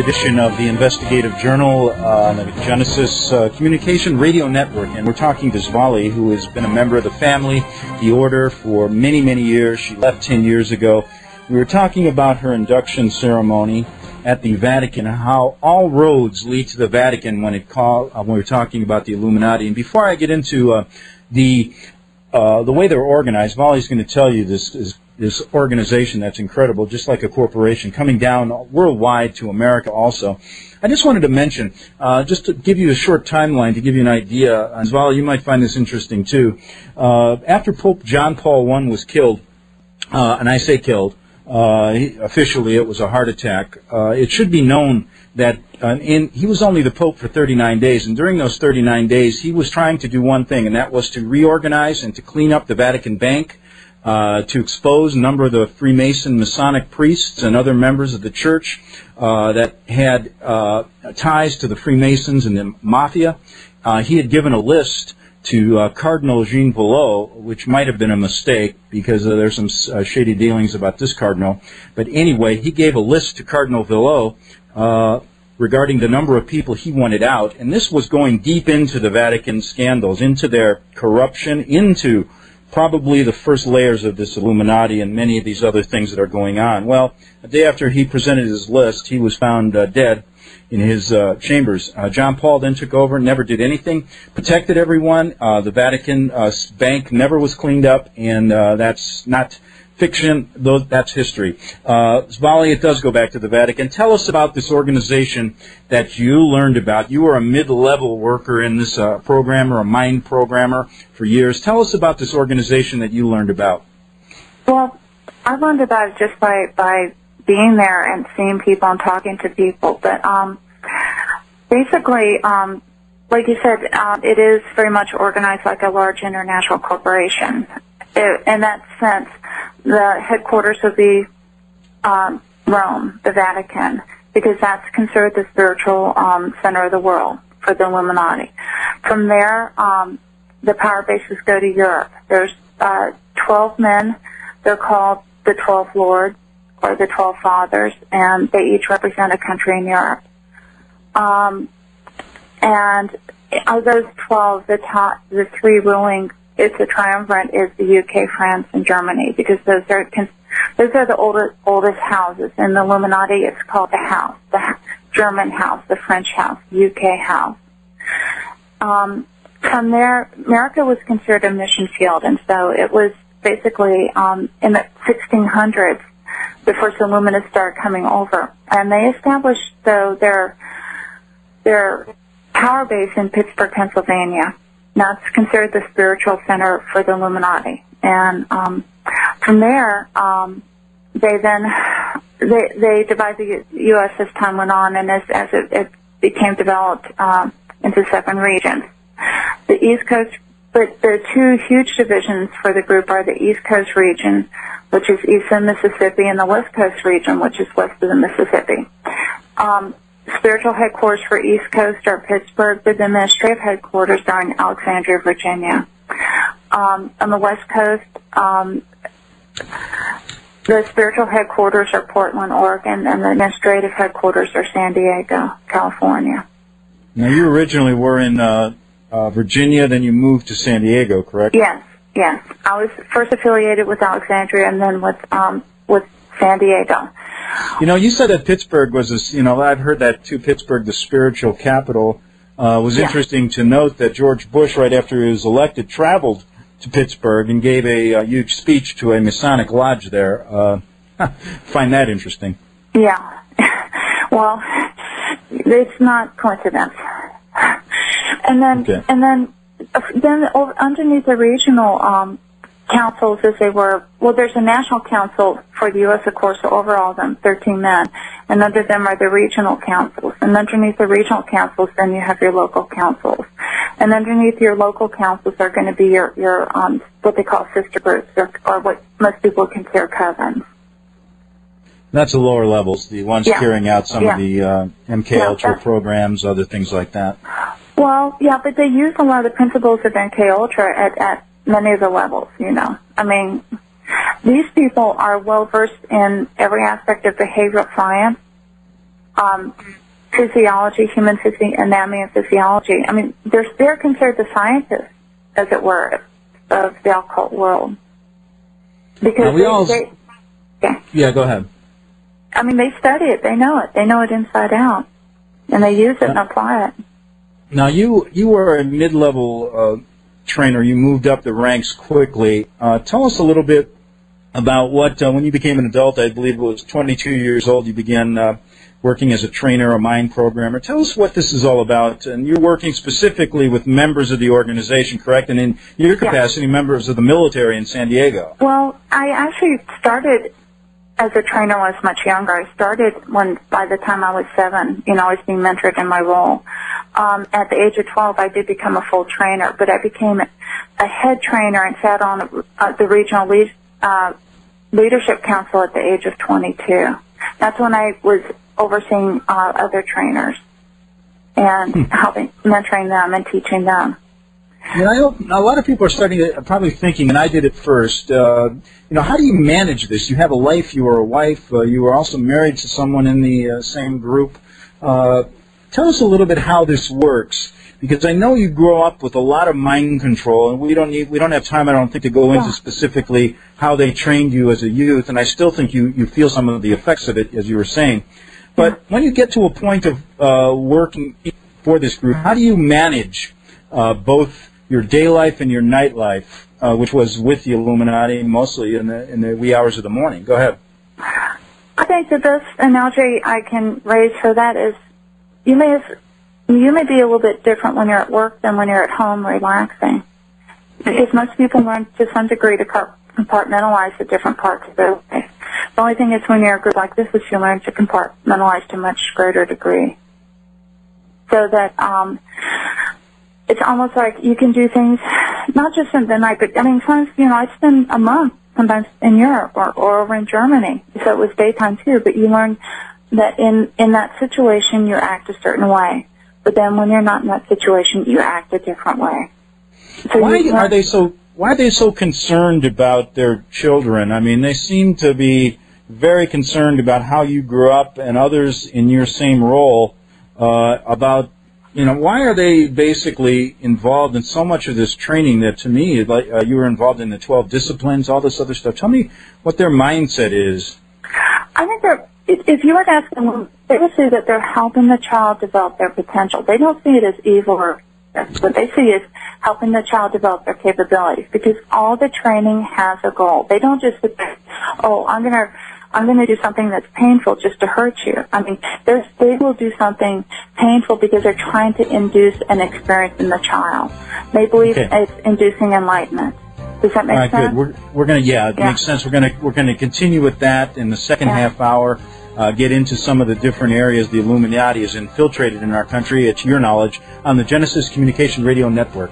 edition of the Investigative Journal on the Genesis Communication Radio Network. And we're talking to Zvali, who has been a member of the family, the order, for many, many years. She left 10 years ago. We were talking about her induction ceremony at the Vatican, how all roads lead to the Vatican when we're talking about the Illuminati. And before I get into the way they're organized, Vali's going to tell you this organization that's incredible, just like a corporation, coming down worldwide to America also. I just wanted to mention, just to give you a short timeline, to give you an idea, and Vali, you might find this interesting too. After Pope John Paul I was killed, and I say killed, officially it was a heart attack, it should be known that he was only the Pope for 39 days, and during those 39 days he was trying to do one thing, and that was to reorganize and to clean up the Vatican Bank, to expose a number of the Freemason Masonic priests and other members of the church that had ties to the Freemasons and the Mafia. He had given a list to Cardinal Jean Villot, which might have been a mistake because there's some shady dealings about this cardinal. But anyway, he gave a list to Cardinal Villot regarding the number of people he wanted out. And this was going deep into the Vatican scandals, into their corruption, into probably the first layers of this Illuminati and many of these other things that are going on. Well, a day after he presented his list, he was found dead in his chambers. John Paul then took over, never did anything, protected everyone. The Vatican bank never was cleaned up, and that's not fiction, though that's history. Zvali, it does go back to the Vatican. Tell us about this organization that you learned about. You were a mid-level worker in this program, or a mind programmer for years. Tell us about this organization that you learned about. Well, I learned about it just by being there and seeing people and talking to people. But basically, like you said, it is very much organized like a large international corporation. In that sense, the headquarters would be Rome, the Vatican, because that's considered the spiritual center of the world for the Illuminati. From there, the power bases go to Europe. There's 12 men. They're called the 12 Lords or the 12 Fathers, and they each represent a country in Europe. And of those 12, the three ruling, it's a triumvirate, is the UK, France, and Germany, because those are the oldest houses. In the Illuminati, it's called the House, the German House, the French House, UK House. From there, America was considered a mission field, and so it was basically in the 1600s, the first Illuminists started coming over, and they established their power base in Pittsburgh, Pennsylvania. Now it's considered the spiritual center for the Illuminati, and from there, they divided the U.S. as time went on, and as it became developed into 7 regions. The East Coast, but the 2 huge divisions for the group are the East Coast region, which is east of Mississippi, and the West Coast region, which is west of the Mississippi. Spiritual headquarters for East Coast are Pittsburgh, but the administrative headquarters are in Alexandria, Virginia. On the West Coast, the spiritual headquarters are Portland, Oregon, and the administrative headquarters are San Diego, California. Now, you originally were in Virginia, then you moved to San Diego, correct? Yes. I was first affiliated with Alexandria and then with San Diego. You know, you said that Pittsburgh was, I've heard that too, Pittsburgh, the spiritual capital. Was interesting to note that George Bush, right after he was elected, traveled to Pittsburgh and gave a huge speech to a Masonic lodge there. Find that interesting. Yeah. Well, it's not coincidence. And then underneath the regional councils, as they were, well, there's a national council for the U.S., of course, over all of them, 13 men, and under them are the regional councils. And underneath the regional councils, then you have your local councils. And underneath your local councils are going to be your what they call sister groups, or what most people consider covens. That's the lower levels, the ones carrying out some of the MK Ultra programs, other things like that. Well, yeah, but they use a lot of the principles of MK Ultra at many of the levels, I mean, these people are well versed in every aspect of behavioral science, physiology, human anatomy and physiology. I mean, they're considered the scientists, as it were, of the occult world. Because yeah, go ahead. I mean, they study it. They know it inside out, and they use it and apply it. Now, you were a mid-level trainer. You moved up the ranks quickly. Tell us a little bit about what, when you became an adult, I believe it was 22 years old, you began working as a trainer, a mind programmer. Tell us what this is all about. And you're working specifically with members of the organization, correct? And in your capacity, members of the military in San Diego. Well, I actually started as a trainer when I was much younger. I started by the time I was 7, I was being mentored in my role. At the age of 12, I did become a full trainer, but I became a head trainer and sat on the regional leadership council at the age of 22. That's when I was overseeing other trainers and mentoring them and teaching them. Yeah, I know a lot of people are probably thinking, and I did it first, how do you manage this? You have a life, you are a wife, you are also married to someone in the same group. Tell us a little bit how this works, because I know you grow up with a lot of mind control, and we don't have time, I don't think, to go into specifically how they trained you as a youth, and I still think you feel some of the effects of it, as you were saying. But when you get to a point of working for this group, how do you manage both your day life and your night life, which was with the Illuminati mostly in the wee hours of the morning? Go ahead. I think the best analogy I can raise for that is you may be a little bit different when you're at work than when you're at home relaxing. Because most people learn to some degree to compartmentalize the different parts of their life. The only thing is when you're a group like this, you learn to compartmentalize to a much greater degree. So that it's almost like you can do things, not just in the night, but I mean, sometimes, I spend a month sometimes in Europe or over in Germany, so it was daytime too, but you learn that in that situation you act a certain way, but then when you're not in that situation, you act a different way. So why are they so concerned about their children? I mean, they seem to be very concerned about how you grew up and others in your same role, about, why are they basically involved in so much of this training that, to me, like you were involved in the 12 disciplines, all this other stuff. Tell me what their mindset is. I think if you were to ask them, they would say that they're helping the child develop their potential. They don't see it as evil or what they see is helping the child develop their capabilities, because all the training has a goal. They don't just sit there, I'm going to do something that's painful just to hurt you. I mean, they will do something painful because they're trying to induce an experience in the child. They believe it's inducing enlightenment. Does that make sense? Good. We're going to, it makes sense. We're going to continue with that in the second half hour. Get into some of the different areas the Illuminati has infiltrated in our country. It's your knowledge on the Genesis Communication Radio Network.